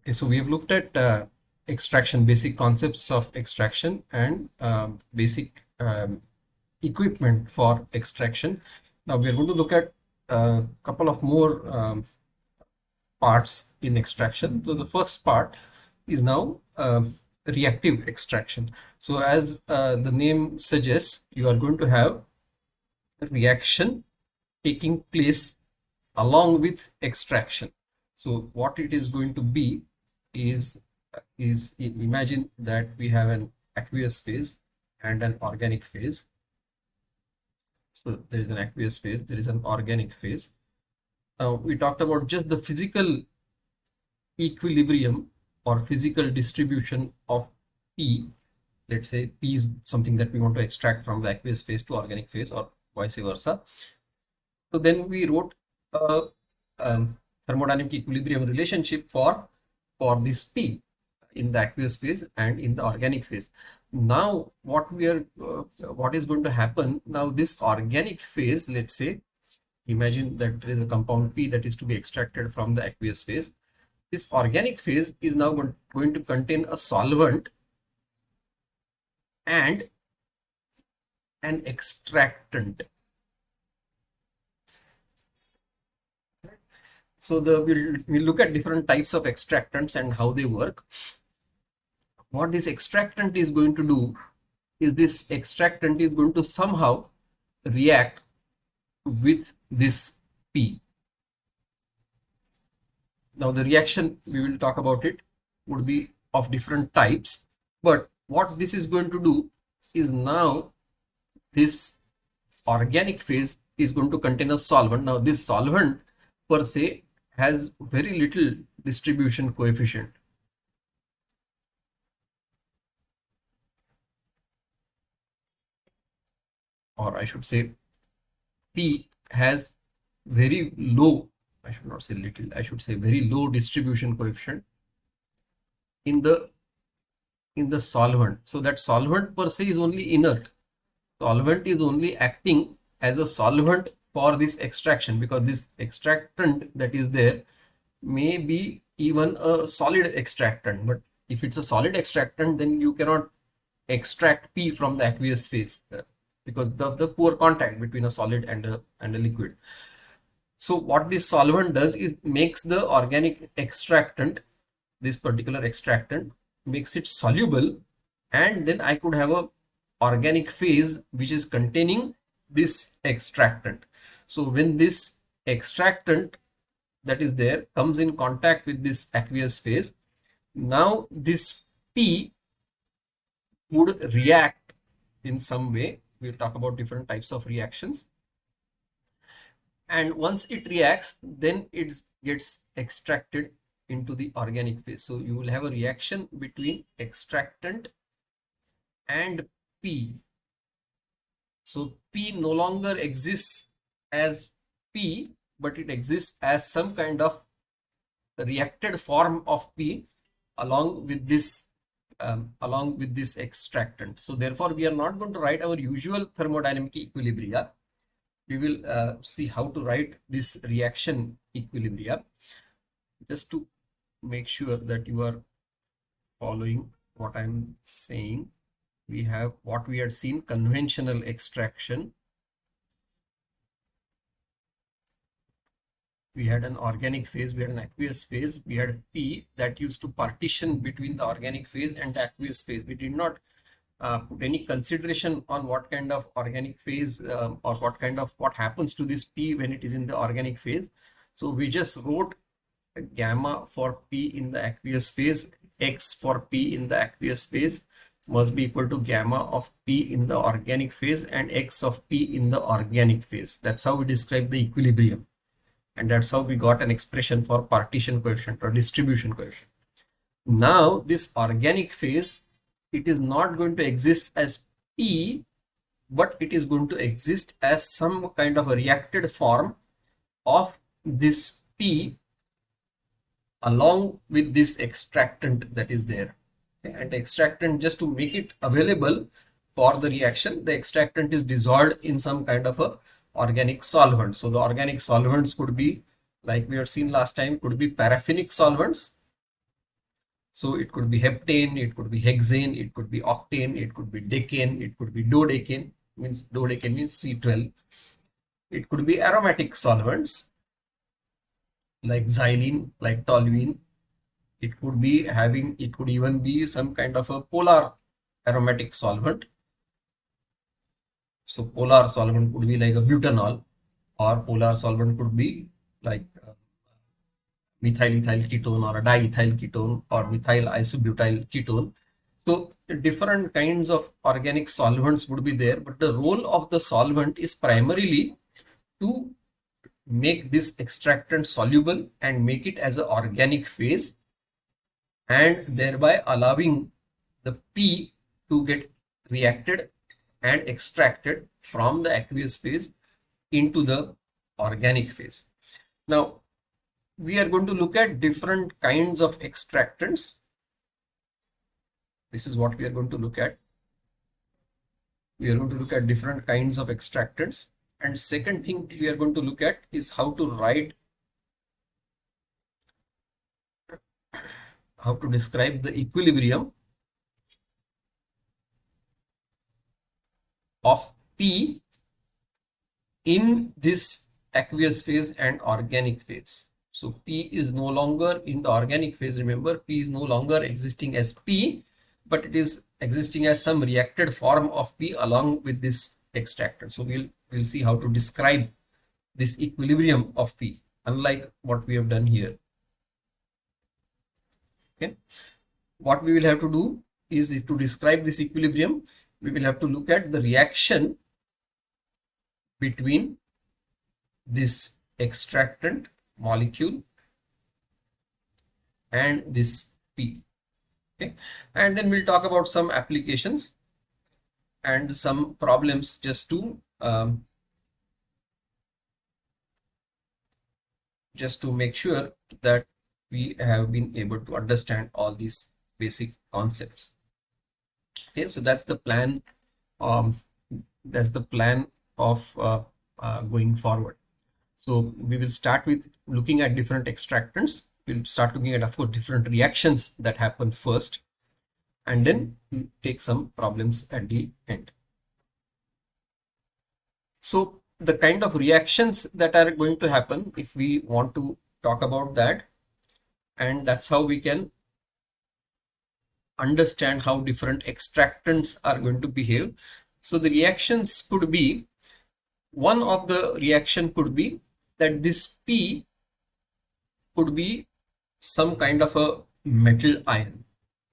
Okay, so we have looked at extraction, basic concepts of extraction and basic equipment for extraction. Now we are going to look at a couple of more parts in extraction. So the first part is now reactive extraction. So as the name suggests, you are going to have a reaction taking place along with extraction. So what it is going to be is imagine that we have an aqueous phase and an organic phase. So there is an aqueous phase, there is an organic phase. Now we talked about just the physical equilibrium or physical distribution of P. Let's say P is something that we want to extract from the aqueous phase to organic phase or vice versa. So then we wrote a thermodynamic equilibrium relationship for this P in the aqueous phase and in the organic phase. Now what is going to happen now, this organic phase, let's say imagine that there is a compound P that is to be extracted from the aqueous phase. This organic phase is now going to contain a solvent and an extractant. So we'll look at different types of extractants and how they work. What this extractant is going to do is this extractant is going to somehow react with this P. Now the reaction, we will talk about it, would be of different types, but what this is going to do is now this organic phase is going to contain a solvent. Now this solvent per se has very little distribution coefficient. Or I should say P has very low, I should not say little, I should say very low distribution coefficient in the solvent. So that solvent per se is only inert. Solvent is only acting as a solvent for this extraction, because this extractant that is there may be even a solid extractant, but if it's a solid extractant, then you cannot extract P from the aqueous phase because the poor contact between a solid and a liquid. So what this solvent does is makes the organic extractant, this particular extractant, makes it soluble, and then I could have a organic phase which is containing this extractant. So when this extractant that is there comes in contact with this aqueous phase, now this P would react in some way. We'll talk about different types of reactions. And once it reacts, then it gets extracted into the organic phase. So you will have a reaction between extractant and P. So P no longer exists as P, but it exists as some kind of reacted form of P along with this extractant. So therefore we are not going to write our usual thermodynamic equilibria. We will see how to write this reaction equilibria. Just to make sure that you are following what I'm saying, we have what we had seen: conventional extraction. We had an organic phase, we had an aqueous phase, we had P that used to partition between the organic phase and the aqueous phase. We did not put any consideration on what kind of organic phase or what happens to this P when it is in the organic phase. So we just wrote gamma for P in the aqueous phase, X for P in the aqueous phase must be equal to gamma of P in the organic phase and X of P in the organic phase. That's how we describe the equilibrium. And that's how we got an expression for partition coefficient or distribution coefficient. Now this organic phase, it is not going to exist as P, but it is going to exist as some kind of a reacted form of this P along with this extractant that is there. And the extractant, just to make it available for the reaction, the extractant is dissolved in some kind of a organic solvent. So the organic solvents could be, like we had seen last time, could be paraffinic solvents, So it could be heptane, it could be hexane, it could be octane, it could be decane, it could be dodecane, means dodecane means C12. It could be aromatic solvents like xylene, like toluene. It could be having, it could even be some kind of a polar aromatic solvent. So polar solvent could be like a butanol, or polar solvent could be like methyl ethyl ketone or a diethyl ketone or methyl isobutyl ketone. So different kinds of organic solvents would be there, but the role of the solvent is primarily to make this extractant soluble and make it as an organic phase, and thereby allowing the P to get reacted and extracted from the aqueous phase into the organic phase. Now, we are going to look at different kinds of extractants. This is what we are going to look at. We are going to look at different kinds of extractants. And second thing we are going to look at is how to describe the equilibrium of P in this aqueous phase and organic phase. So P is no longer in the organic phase. Remember, P is no longer existing as P, but it is existing as some reacted form of P along with this extractant. So we'll see how to describe this equilibrium of P, unlike what we have done here. Okay, what we will have to do is, to describe this equilibrium, we will have to look at the reaction between this extractant molecule and this P. Okay, and then we'll talk about some applications and some problems just to make sure that we have been able to understand all these basic concepts. Okay, so that's the plan. That's the plan of going forward. So we will start with looking at different extractants. We'll start looking at, of course, different reactions that happen first, and then take some problems at the end. So the kind of reactions that are going to happen, if we want to talk about that, and that's how we can understand how different extractants are going to behave. So the reactions could be, one of the reaction could be that this P could be some kind of a metal ion.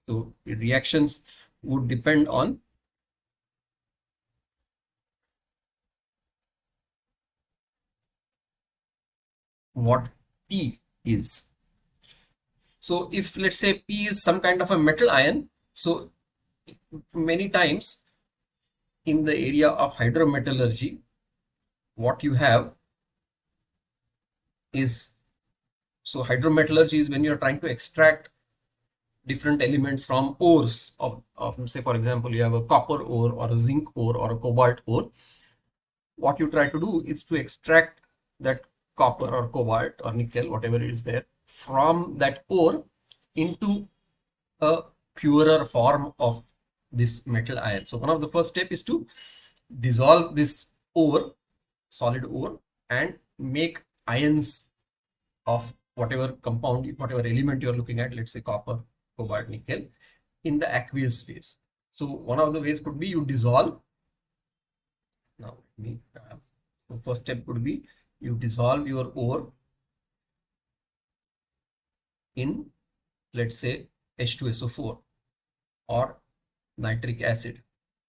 So the reactions would depend on what P is. So if, let's say, P is some kind of a metal ion, so many times in the area of hydrometallurgy, what you have is, so hydrometallurgy is when you're trying to extract different elements from ores of say, for example, you have a copper ore or a zinc ore or a cobalt ore. What you try to do is to extract that copper or cobalt or nickel, whatever is there, from that ore into a purer form of this metal ion. So one of the first step is to dissolve this ore, solid ore, and make ions of whatever compound, whatever element you're looking at, let's say copper, cobalt, nickel, in the aqueous phase. So one of the ways could be you dissolve. Now, so first step could be you dissolve your ore in, let's say, H2SO4 or nitric acid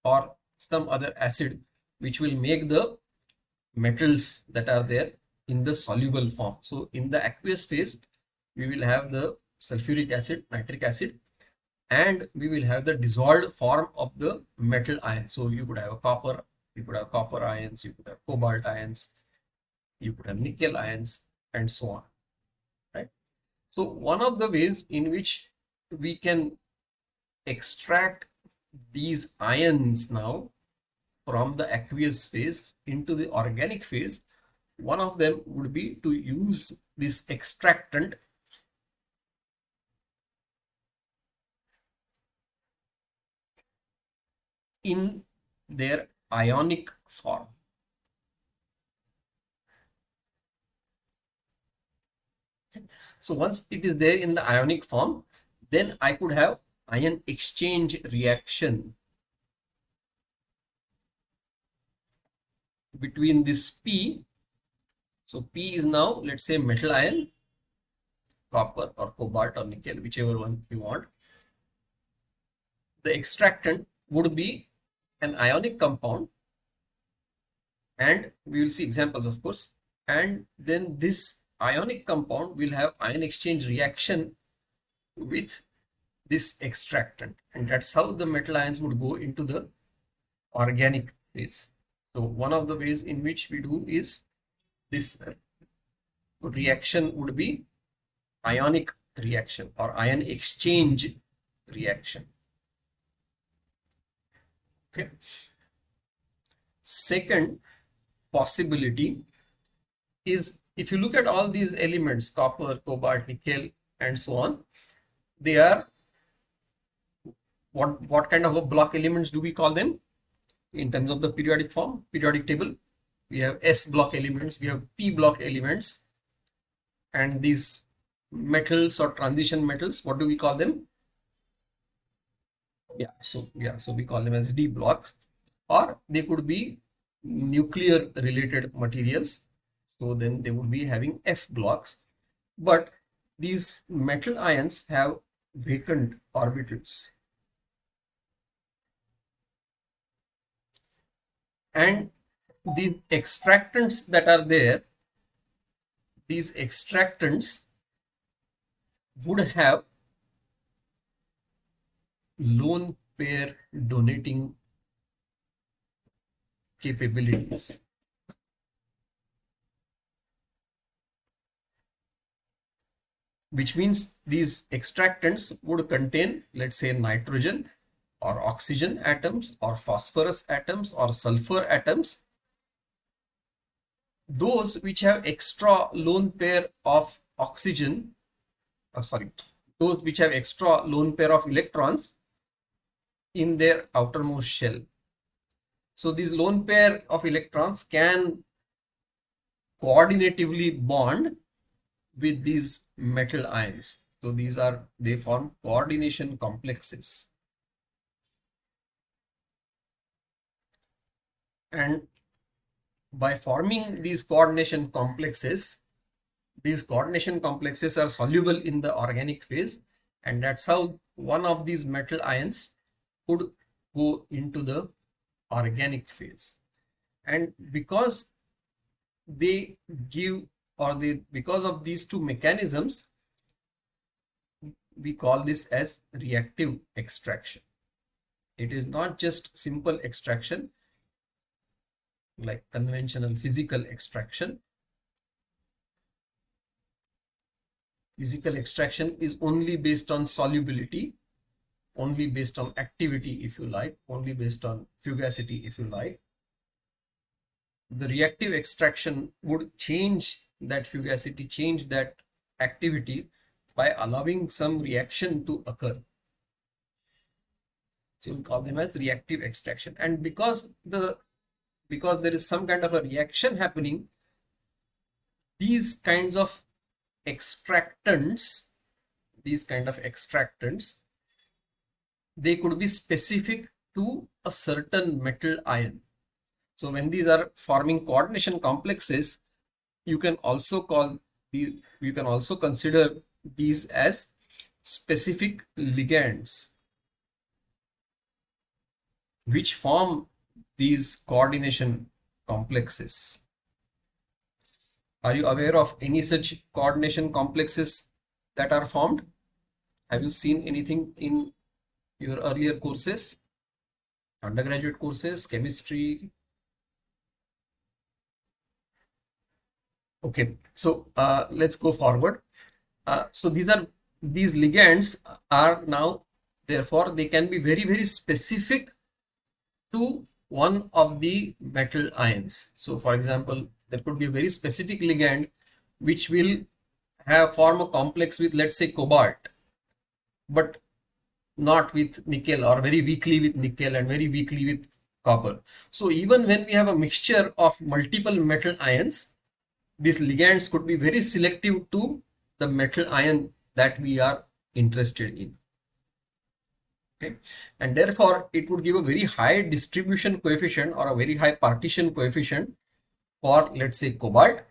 or some other acid which will make the metals that are there in the soluble form. So in the aqueous phase, we will have the sulfuric acid, nitric acid, and we will have the dissolved form of the metal ion. So you could have a copper, you could have copper ions, you could have cobalt ions, you could have nickel ions, and so on, right? So one of the ways in which we can extract these ions now from the aqueous phase into the organic phase, one of them would be to use this extractant in their ionic form. So once it is there in the ionic form, then I could have ion exchange reaction between this P. So P is now, let's say, metal ion, copper or cobalt or nickel, whichever one you want. The extractant would be an ionic compound, and we will see examples, of course. And then this ionic compound will have ion exchange reaction with this extractant, and that's how the metal ions would go into the organic phase. So one of the ways in which we do is this reaction would be ionic reaction or ion exchange reaction. Okay. Second possibility is, if you look at all these elements, copper, cobalt, nickel, and so on, they are what kind of a block elements do we call them in terms of the periodic form, periodic table? We have S block elements, we have P block elements, and these metals or transition metals, what do we call them? So we call them as D blocks, or they could be nuclear related materials, so then they would be having F blocks. But these metal ions have vacant orbitals, and these extractants that are there, these extractants would have lone pair donating capabilities. Which means these extractants would contain, let's say, nitrogen or oxygen atoms or phosphorus atoms or sulfur atoms. Those which have extra lone pair of oxygen, those which have extra lone pair of electrons in their outermost shell. So these lone pair of electrons can coordinatively bond with these metal ions. So they form coordination complexes. And by forming these coordination complexes are soluble in the organic phase, and that's how one of these metal ions could go into the organic phase. And because they give, because of these two mechanisms, we call this as reactive extraction. It is not just simple extraction like conventional physical extraction. Physical extraction is only based on solubility, only based on activity, if you like, only based on fugacity, if you like. The reactive extraction would change that fugacity, change that activity by allowing some reaction to occur. So we call them as reactive extraction. And because there is some kind of a reaction happening, these kinds of extractants, they could be specific to a certain metal ion. So when these are forming coordination complexes, you can also consider these as specific ligands which form these coordination complexes. Are you aware of any such coordination complexes that are formed? Have you seen anything in your earlier courses, undergraduate courses, chemistry? Okay, so let's go forward. So these ligands are now, therefore they can be very, very specific to one of the metal ions. So for example, there could be a very specific ligand which will form a complex with, let's say, cobalt, but not with nickel, or very weakly with nickel and very weakly with copper. So even when we have a mixture of multiple metal ions, these ligands could be very selective to the metal ion that we are interested in. Okay, and therefore it would give a very high distribution coefficient or a very high partition coefficient for, let's say, cobalt,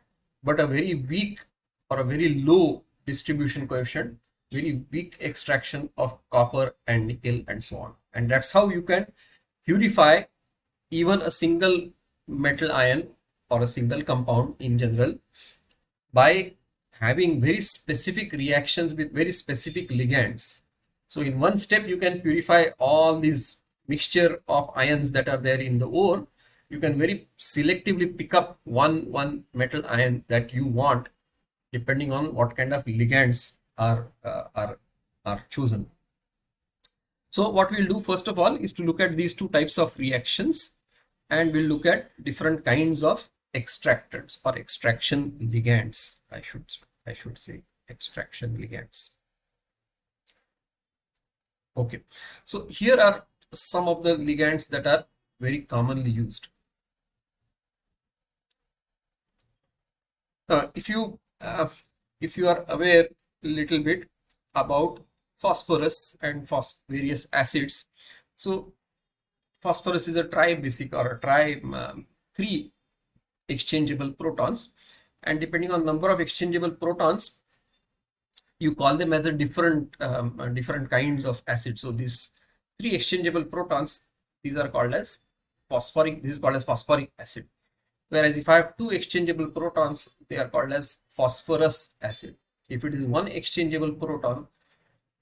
but a very weak or a very low distribution coefficient, very weak extraction of copper and nickel and so on. And that's how you can purify even a single metal ion or a single compound in general, by having very specific reactions with very specific ligands. So in one step you can purify all these mixture of ions that are there in the ore. You can very selectively pick up one metal ion that you want, depending on what kind of ligands are chosen. So what we'll do first of all is to look at these two types of reactions, and we'll look at different kinds of extractants or extraction ligands. I should say extraction ligands. Okay, so here are some of the ligands that are very commonly used. If you are aware a little bit about phosphorus and various acids, so phosphorus is a tri-basic or a three exchangeable protons, and depending on number of exchangeable protons, you call them as a different kinds of acid. So these three exchangeable protons, these are called as phosphoric. This is called as phosphoric acid. Whereas if I have two exchangeable protons, they are called as phosphorus acid. If it is one exchangeable proton,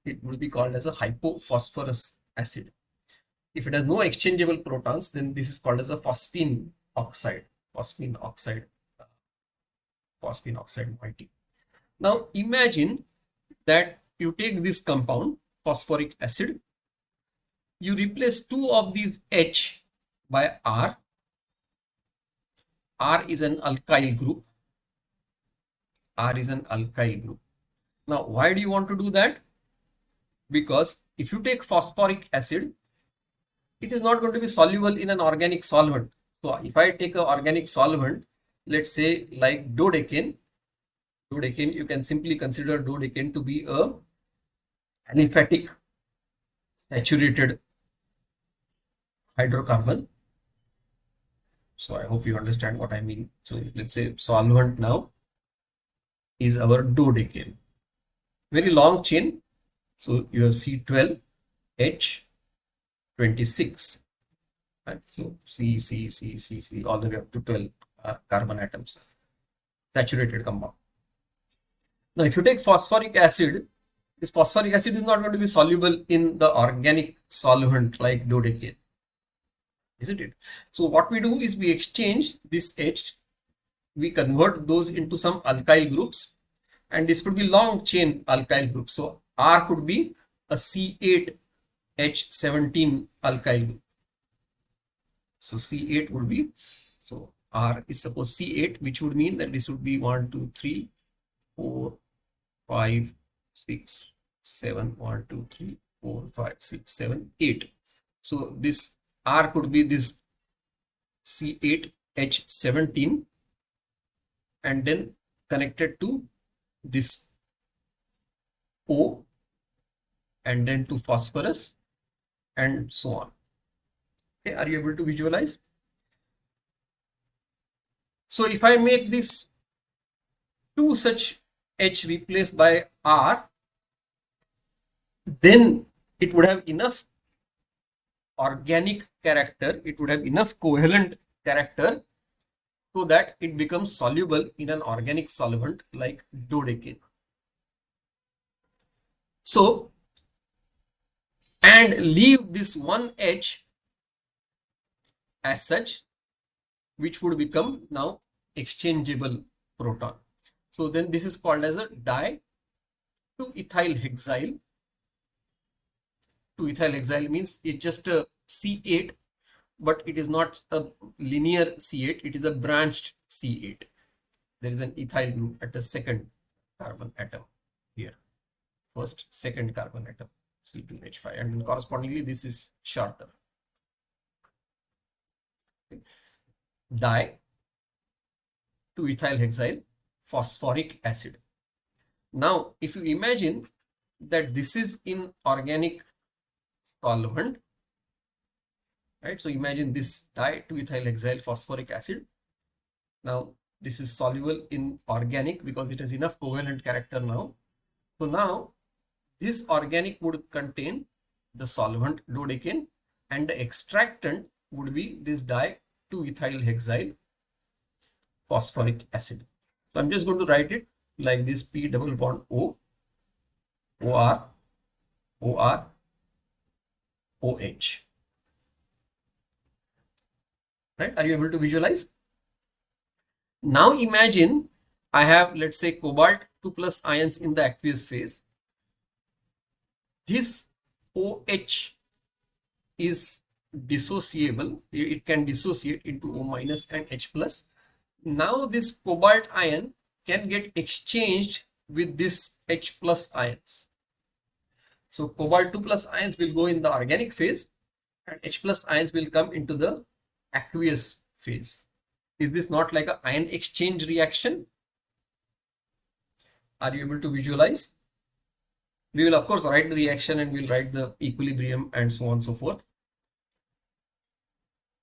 it will be called as a hypophosphorus acid. If it has no exchangeable protons, then this is called as a phosphine oxide moiety. Now imagine that you take this compound, phosphoric acid, you replace two of these H by R. R is an alkyl group. Now, why do you want to do that? Because if you take phosphoric acid, it is not going to be soluble in an organic solvent. So if I take an organic solvent, let's say like dodecane, you can simply consider dodecane to be a aliphatic saturated hydrocarbon. So I hope you understand what I mean. So let's say solvent now is our dodecane, very long chain. So you have C12H26, right? So C all the way up to 12 carbon atoms, saturated compound. Now if you take phosphoric acid, this phosphoric acid is not going to be soluble in the organic solvent like dodecane, isn't it? So what we do is we exchange this H, we convert those into some alkyl groups, and this could be long chain alkyl group. So R could be a C8H17 alkyl group. So C8 would be, so R is suppose C8, which would mean that this would be 1, 2, 3, 4, 5, 6, 7, 1, 2, 3, 4, 5, 6, 7, 8. So this R could be this C8H17 and then connected to this O and then to phosphorus and so on. Okay, are you able to visualize? So if I make this two such H replaced by R, then it would have enough organic character, it would have enough covalent character so that it becomes soluble in an organic solvent like dodecane. So, and leave this one H as such, which would become now exchangeable proton. So then this is called as a di-2-ethyl hexyl. 2-ethyl hexyl means it's just a C8, but it is not a linear C8, it is a branched C8. There is an ethyl group at the second carbon atom here. First, second carbon atom. C2H5, and then correspondingly this is shorter. Okay. Di 2-ethyl hexyl phosphoric acid. Now, if you imagine that this is in organic solvent, right? So imagine this di 2-ethyl hexyl phosphoric acid. Now, this is soluble in organic because it has enough covalent character now. So now this organic would contain the solvent dodecane, and the extractant would be this di 2-ethyl hexyl phosphoric acid. So I'm just going to write it like this: P double bond O, OR, OR, OH. Right? Are you able to visualize? Now imagine I have, let's say, cobalt 2 plus ions in the aqueous phase. This OH is dissociable. It can dissociate into O minus and H plus. Now this cobalt ion can get exchanged with this H plus ions. So cobalt 2 plus ions will go in the organic phase and H plus ions will come into the aqueous phase. Is this not like an ion exchange reaction? Are you able to visualize? We will of course write the reaction and we'll write the equilibrium and so on and so forth.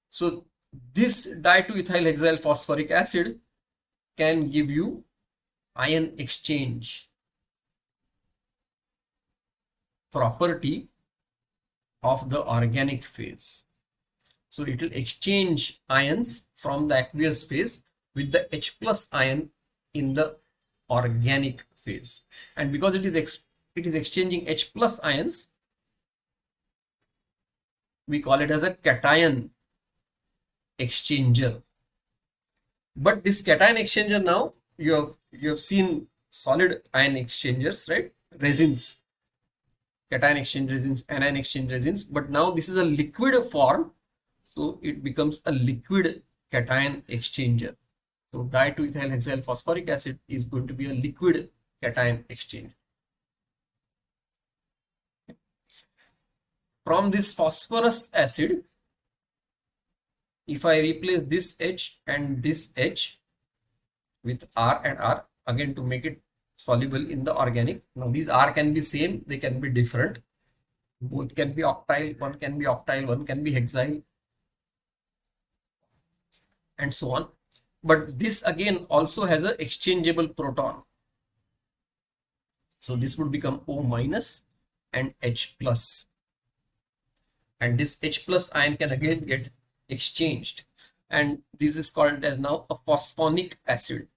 So this di 2-ethyl hexyl phosphoric acid can give you ion exchange property of the organic phase. So it will exchange ions from the aqueous phase with the H plus ion in the organic phase. And because it is exchanging H plus ions, we call it as a cation exchanger. But this cation exchanger, now you have seen solid ion exchangers, right? Resins, cation exchange resins, anion exchange resins, but now this is a liquid form, so it becomes a liquid cation exchanger. So di 2-ethyl hexyl phosphoric acid is going to be a liquid cation exchange. From this phosphorus acid, if I replace this H and this H with R and R, again to make it soluble in the organic. Now these R can be same, they can be different. Both can be octyl, one can be octyl, one can be hexyl, and so on. But this again also has an exchangeable proton. So this would become O minus and H plus. And this H plus ion can again get exchanged. And this is called as now a phosphonic acid.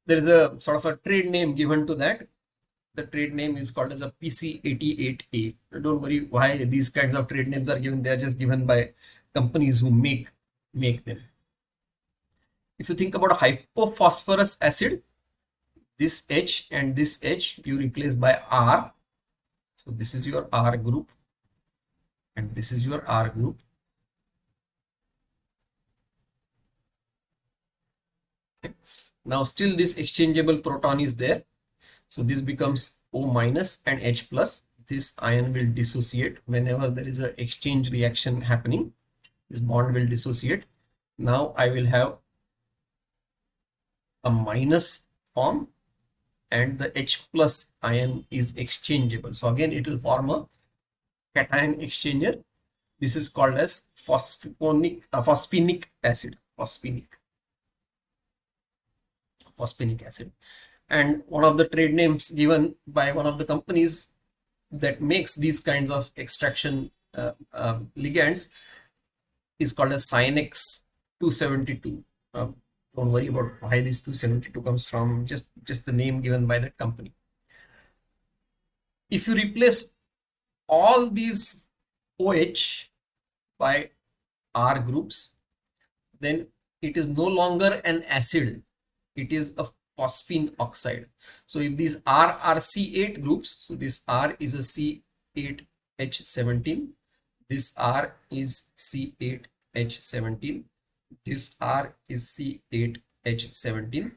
There is a sort of a trade name given to that. The trade name is called as a PC88A. Don't worry why these kinds of trade names are given. They are just given by companies who make them. If you think about a hypophosphorus acid, this H and this H you replace by R. So this is your R group and this is your R group. Okay. Now still this exchangeable proton is there. So this becomes O minus and H plus. This ion will dissociate whenever there is an exchange reaction happening. This bond will dissociate. Now I will have a minus form and the H plus ion is exchangeable. So again it will form a cation exchanger. This is called as phosphinic acid. Phosphinic acid. And one of the trade names given by one of the companies that makes these kinds of extraction ligands is called as Cynex 272. Don't worry about why this 272 comes from, just the name given by that company. If you replace all these OH by R groups, then it is no longer an acid, it is a phosphine oxide. So if these R are C8 groups, so this R is a C8H17, this R is C8H17, this R is C8H17,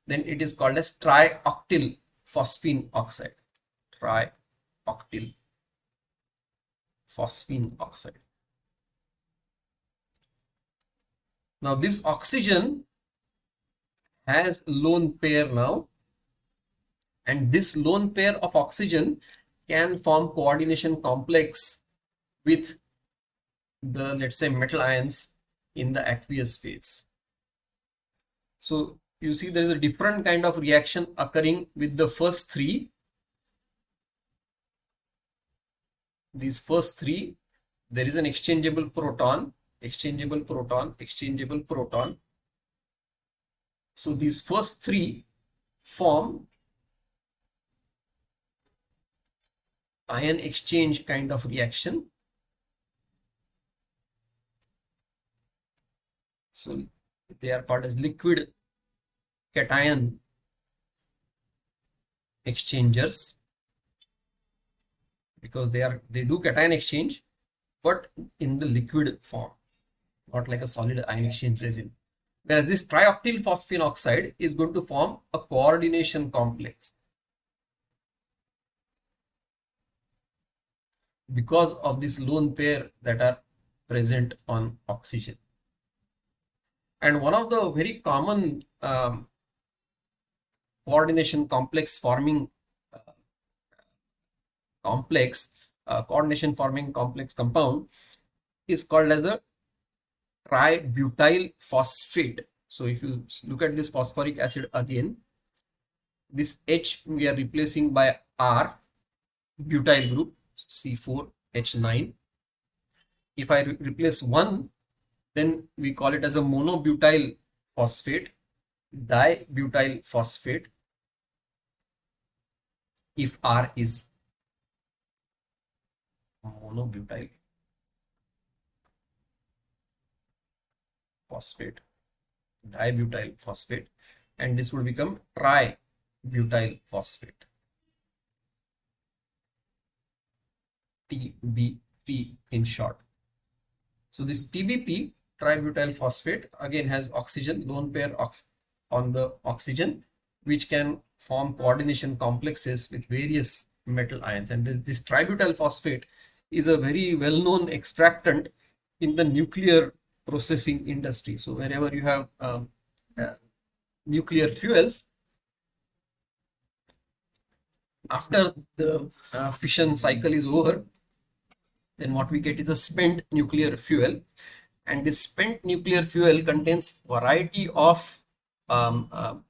then it is called as trioctyl phosphine oxide. trioctyl phosphine oxide. Now this oxygen has lone pair now, and this lone pair of oxygen can form coordination complex with the, let's say, metal ions in the aqueous phase. So you see there is a different kind of reaction occurring with the first three. These first three, there is an exchangeable proton, exchangeable proton, exchangeable proton. So these first three form ion exchange kind of reaction. So they are called as liquid cation exchangers, because they do cation exchange, but in the liquid form, not like a solid ion exchange resin. Whereas this trioctyl phosphine oxide is going to form a coordination complex because of this lone pair that are present on oxygen. And one of the very common coordination complex forming compound is called as a tributyl phosphate. So if you look at this phosphoric acid again, this H we are replacing by R, butyl group C4H9. If I replace one, then we call it as a monobutyl phosphate, dibutyl phosphate, if R is monobutyl phosphate, dibutyl phosphate, and this would become tributyl phosphate, TBP in short. So this TBP, tributyl phosphate, again has oxygen, lone pair on the oxygen, which can form coordination complexes with various metal ions. And this tributyl phosphate is a very well-known extractant in the nuclear processing industry. So wherever you have nuclear fuels, after the fission cycle is over, then what we get is a spent nuclear fuel, and this spent nuclear fuel contains variety of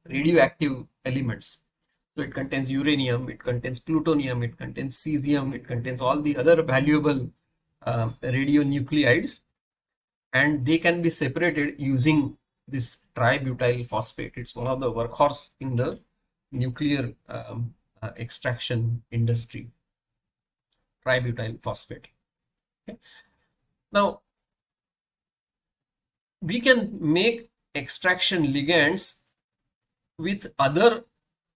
radioactive elements. So it contains uranium, it contains plutonium, it contains cesium, it contains all the other valuable radionuclides, and they can be separated using this tributyl phosphate. It's one of the workhorse in the nuclear extraction industry, tributyl phosphate. Okay. Now, we can make extraction ligands with other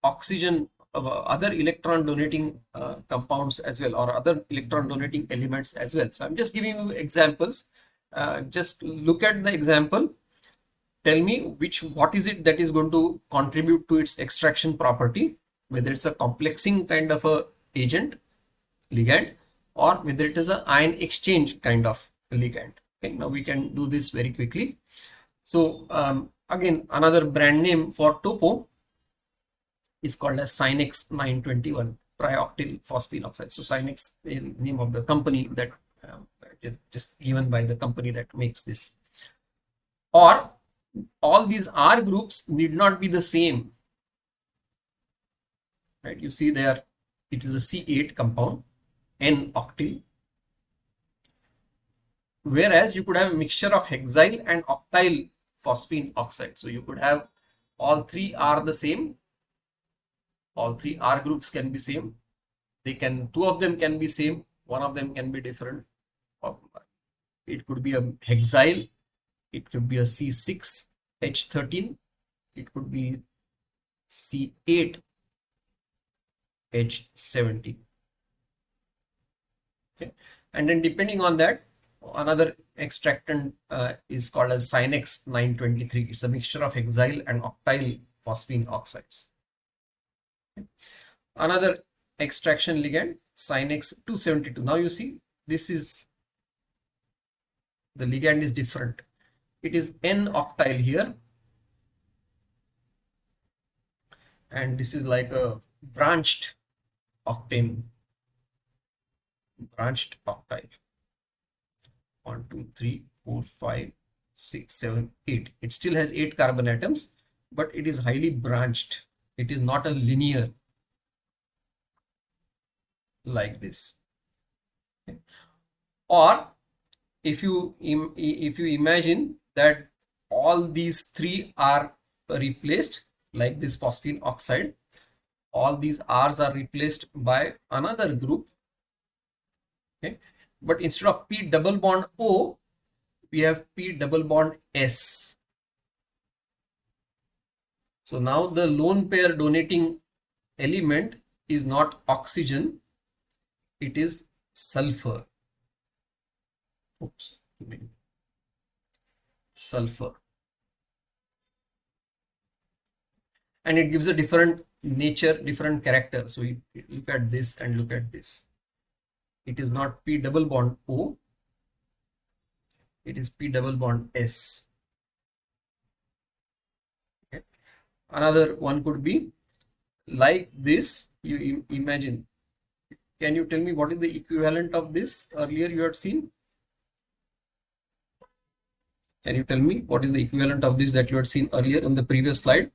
oxygen, other electron donating compounds as well, or other electron donating elements as well. So I'm just giving you examples. Just look at the example. Tell me what is it that is going to contribute to its extraction property, whether it's a complexing kind of a agent, ligand, or whether it is an ion exchange kind of ligand. Okay, now we can do this very quickly. So again, another brand name for topo is called as Sinex 921 trioctyl phosphine oxide. So Sinex is the name of the company that just given by the company that makes this. Or all these R groups need not be the same, right? You see there, it is a C8 compound, N-octyl, whereas you could have a mixture of hexyl and octyl phosphine oxide. So you could have all three are the same, all three R groups can be same, two of them can be same, one of them can be different. It could be a hexyl, it could be a C6H13, it could be C8H17. Okay, and then depending on that, another extractant is called as Sinex 923. It's a mixture of hexyl and octyl phosphine oxides. Okay. Another extraction ligand Sinex 272. Now you see this is the ligand is different. It is N octyl here, and this is like a branched octane, branched octyl. 1, 2, 3, 4, 5, 6, 7, 8. It still has 8 carbon atoms, but it is highly branched. It is not a linear like this. Okay. Or if you imagine that all these three are replaced like this phosphine oxide, all these R's are replaced by another group. Okay, but instead of P double bond O, we have P double bond S. So now the lone pair donating element is not oxygen, it is sulfur. Oops, sulfur. And it gives a different nature, different character. So you look at this and look at this. It is not P double bond O, it is P double bond S. Okay. Another one could be like this. You imagine. Can you tell me what is the equivalent of this? Earlier you had seen. Can you tell me what is the equivalent of this that you had seen earlier in the previous slide?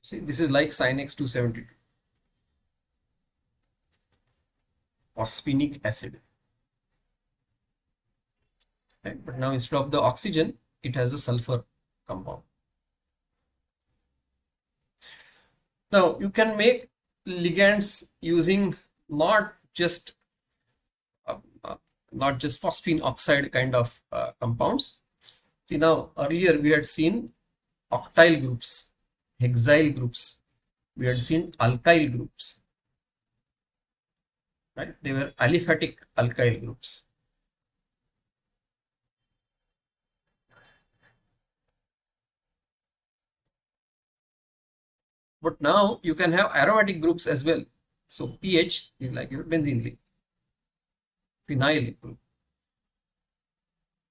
See, this is like Sinex 272. Phosphinic acid. Right? But now instead of the oxygen, it has a sulfur compound. Now you can make ligands using not just phosphine oxide kind of compounds. See, now earlier we had seen octyl groups, hexyl groups, we had seen alkyl groups, right? They were aliphatic alkyl groups. But now you can have aromatic groups as well. So pH is like your benzene link, phenyl group,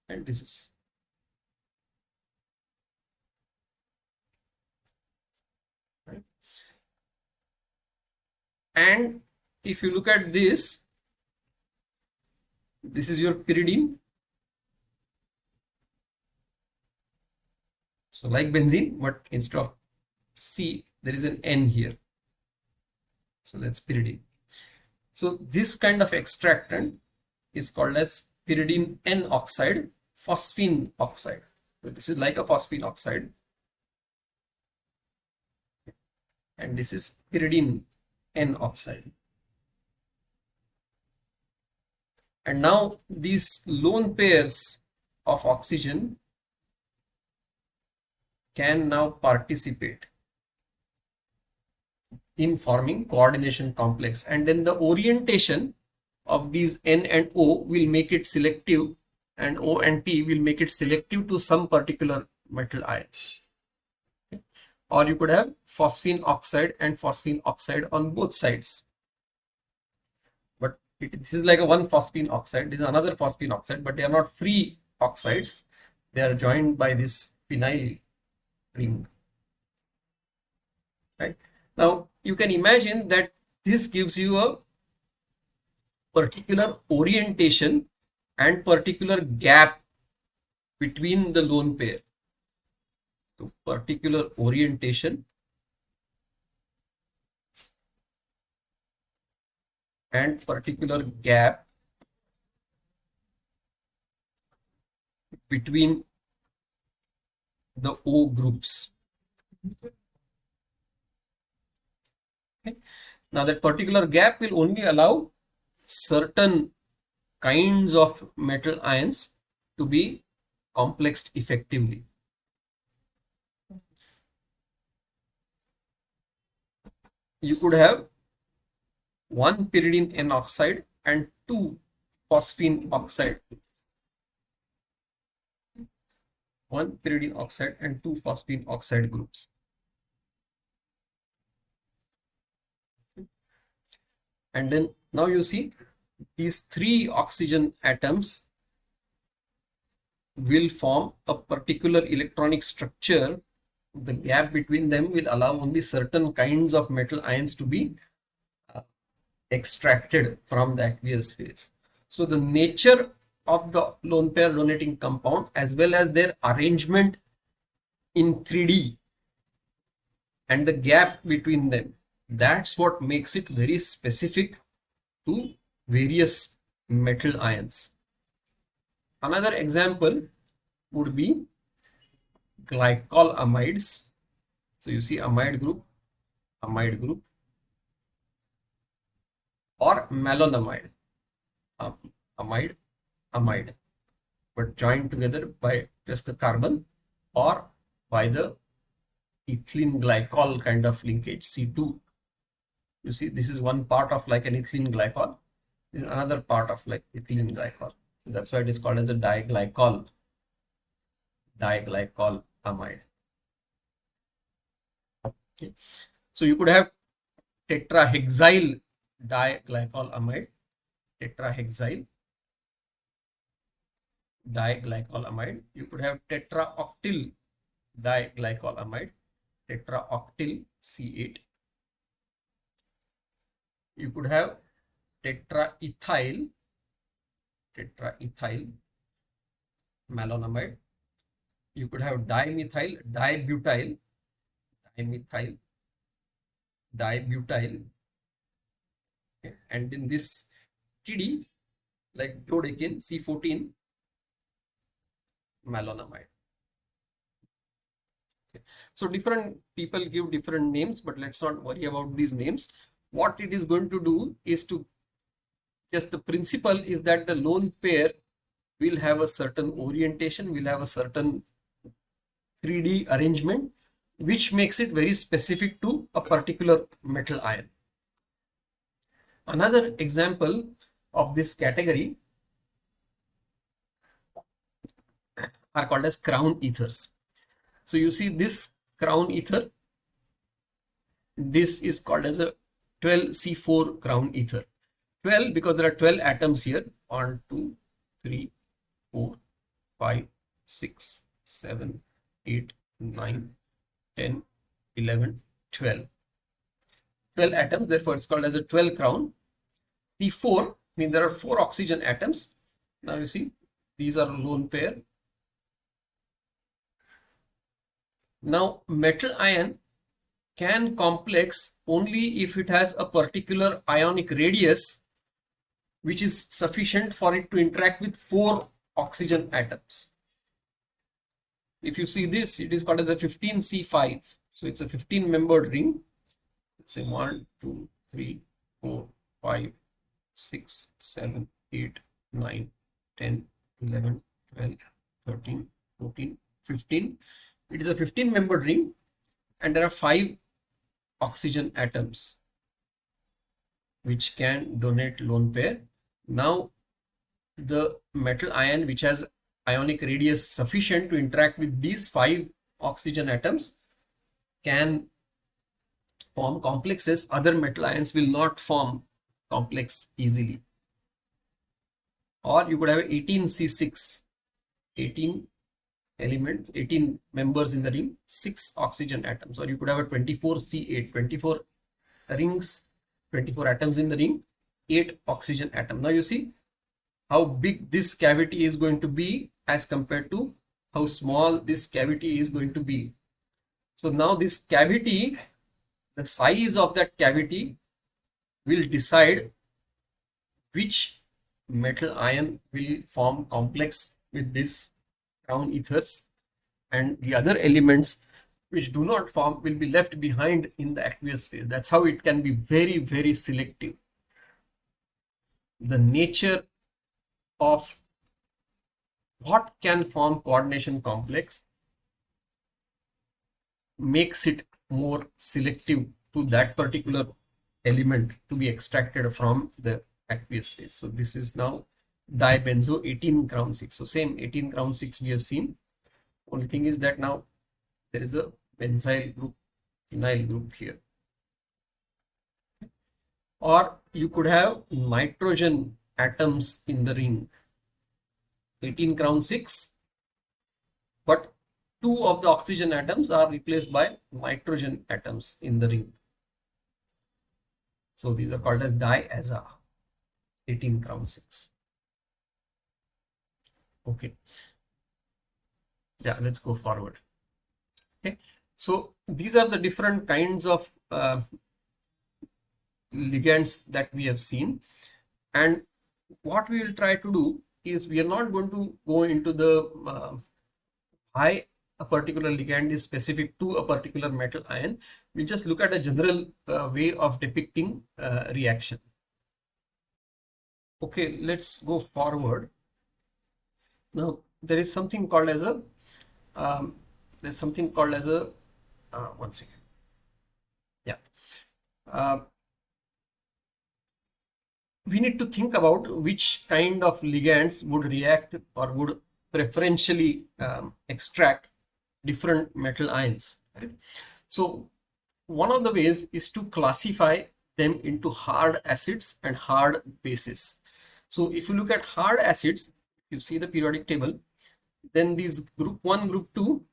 and this is right. And if you look at this, this is your pyridine. So like benzene, but instead of C, there is an N here. So that's pyridine. So this kind of extractant is called as pyridine N oxide, phosphine oxide. So this is like a phosphine oxide. And this is pyridine N oxide. And now these lone pairs of oxygen can now participate in forming coordination complex, and then the orientation of these N and O will make it selective, and O and P will make it selective to some particular metal ions. Okay. Or you could have phosphine oxide and phosphine oxide on both sides, but this is like a one phosphine oxide, this is another phosphine oxide, but they are not free oxides, they are joined by this phenyl ring. Right. Now you can imagine that this gives you a particular orientation and particular gap between the lone pair. So particular orientation and particular gap between the O groups. Okay. Now that particular gap will only allow certain kinds of metal ions to be complexed effectively. You could have one pyridine N oxide and two phosphine oxide. one pyridine oxide and two phosphine oxide groups. And then now you see these three oxygen atoms will form a particular electronic structure. The gap between them will allow only certain kinds of metal ions to be extracted from the aqueous phase. So the nature of the lone pair donating compound as well as their arrangement in 3D and the gap between them, that's what makes it very specific to various metal ions. Another example would be glycol amides. So you see amide group, or malonamide, amide, but joined together by just the carbon or by the ethylene glycol kind of linkage, C2. You see, this is one part of like an ethylene glycol, this is another part of like ethylene glycol. So that's why it is called as a diglycol amide. Okay. So you could have tetrahexyl diglycol amide, you could have tetraoctyl diglycol amide, tetraoctyl C8, you could have tetraethyl malonamide, you could have dimethyl dibutyl, okay. And in this TD like dodecane C14 malonamide. Okay. So different people give different names, but let's not worry about these names. What it is going to do is to just the principle is that the lone pair will have a certain orientation, will have a certain 3D arrangement, which makes it very specific to a particular metal ion. Another example of this category are called as crown ethers. So you see this crown ether, this is called as a 12C4 crown ether. 12 because there are 12 atoms here, 1, 2, 3, 4, 5, 6, 7, 8, 9, 10, 11, 12. 12 atoms, therefore it's called as a 12 crown. C4 means there are 4 oxygen atoms. Now you see these are lone pair. Now metal ion can complex only if it has a particular ionic radius which is sufficient for it to interact with 4 oxygen atoms. If you see this, it is called as a 15C5. So it's a 15 membered ring. Let's say 1, 2, 3, 4, 5, 6, 7, 8, 9, 10, 11, 12, 13, 14, 15. It is a 15 membered ring and there are 5 oxygen atoms which can donate lone pair. Now the metal ion which has ionic radius sufficient to interact with these 5 oxygen atoms can form complexes. Other metal ions will not form complex easily. Or you could have 18C6, 18 elements, 18 members in the ring, 6 oxygen atoms. Or you could have a 24C8, 24 rings, 24 atoms in the ring, 8 oxygen atoms. Now you see how big this cavity is going to be as compared to how small this cavity is going to be. So now this cavity, the size of that cavity will decide which metal ion will form complex with this crown ethers, and the other elements which do not form will be left behind in the aqueous phase. That's how it can be very, very selective. The nature of what can form coordination complex makes it more selective to that particular element to be extracted from the aqueous phase. So this is now dibenzo 18 crown 6. So same 18 crown 6 we have seen, Only thing is that now there is a benzyl group, phenyl group here. Or you could have nitrogen atoms in the ring, 18 crown 6, but 2 of the oxygen atoms are replaced by nitrogen atoms in the ring. So these are called as diaza, 18 crown 6. Okay. Yeah, let's go forward. Okay. So these are the different kinds of ligands that we have seen, and what we will try to do is we are not going to go into the why a particular ligand is specific to a particular metal ion. We'll just look at a general way of depicting reaction. Okay, let's go forward. Now there is something called as a one second. Yeah. We need to think about which kind of ligands would react or would preferentially extract different metal ions. Right? So one of the ways is to classify them into hard acids and hard bases. So if you look at hard acids, you see the periodic table, then these group 1, group 2,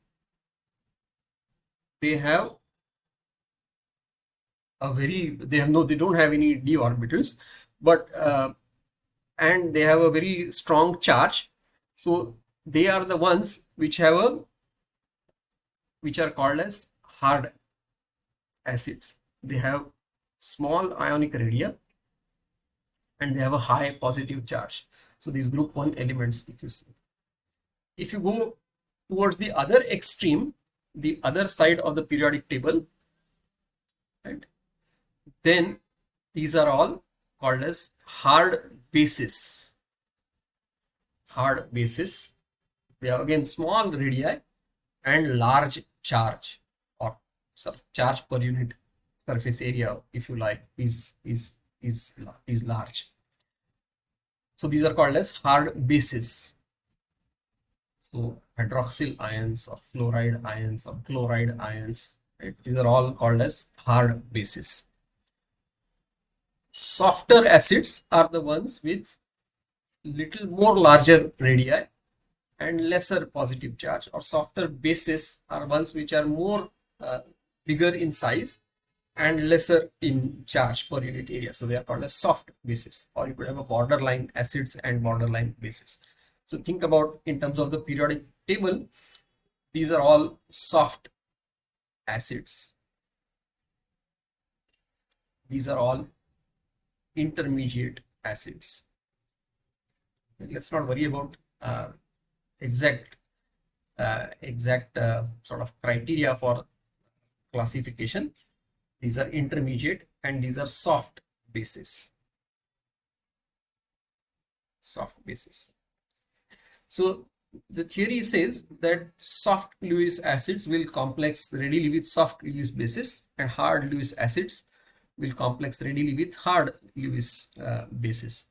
they have they don't have any d orbitals, but and they have a very strong charge. So they are the ones which are called as hard acids. They have small ionic radii and they have a high positive charge. So these group 1 elements, if you see. If you go towards the other extreme, the other side of the periodic table, right, then these are all called as hard bases. Hard bases. They have again small radii and large charge, or charge per unit surface area, if you like, is large. So these are called as hard bases. So hydroxyl ions or fluoride ions or chloride ions, right? These are all called as hard bases. Softer acids are the ones with little more larger radii and lesser positive charge, or softer bases are ones which are more bigger in size and lesser in charge per unit area. So they are called as soft bases, or you could have a borderline acids and borderline bases. So think about in terms of the periodic table, these are all soft acids. These are all intermediate acids. Let's not worry about exact sort of criteria for classification. These are intermediate and these are soft bases. Soft bases. So the theory says that soft Lewis acids will complex readily with soft Lewis bases, and hard Lewis acids will complex readily with hard Lewis bases.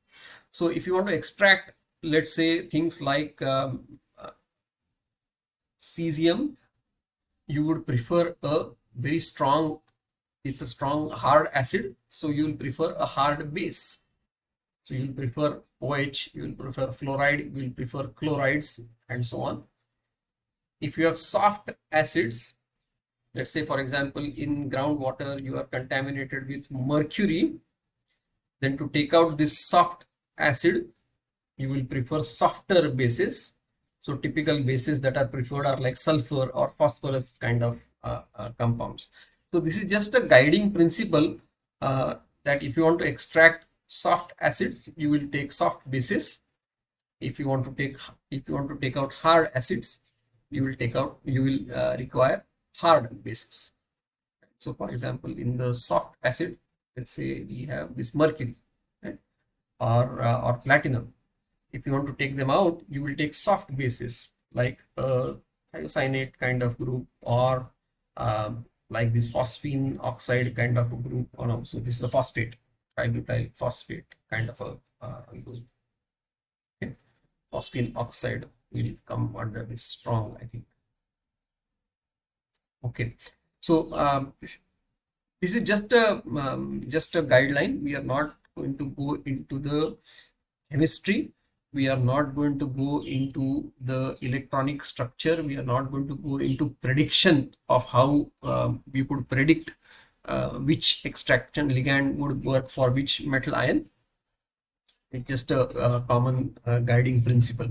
So if you want to extract, let's say, things like cesium, you would prefer a very strong, it's a strong hard acid, so you will prefer a hard base. So you will prefer OH, you will prefer fluoride, you will prefer chlorides, and so on. If you have soft acids, let's say for example in groundwater you are contaminated with mercury, then to take out this soft acid you will prefer softer bases. So typical bases that are preferred are like sulfur or phosphorus kind of compounds. So this is just a guiding principle that if you want to extract soft acids, you will take soft bases. If you want to take out hard acids, you will require hard bases. So for example, in the soft acid, let's say we have this mercury, right, or platinum. If you want to take them out, you will take soft bases like a thiocyanate kind of group, or like this phosphine oxide kind of a group. Oh no, so this is a phosphate, tributyl phosphate kind of a group. Okay. Phosphine oxide will come under this strong, I think. Okay, so this is just a guideline. We are not going to go into the chemistry. We are not going to go into the electronic structure. We are not going to go into prediction of how we could predict which extraction ligand would work for which metal ion. It's just a common guiding principle.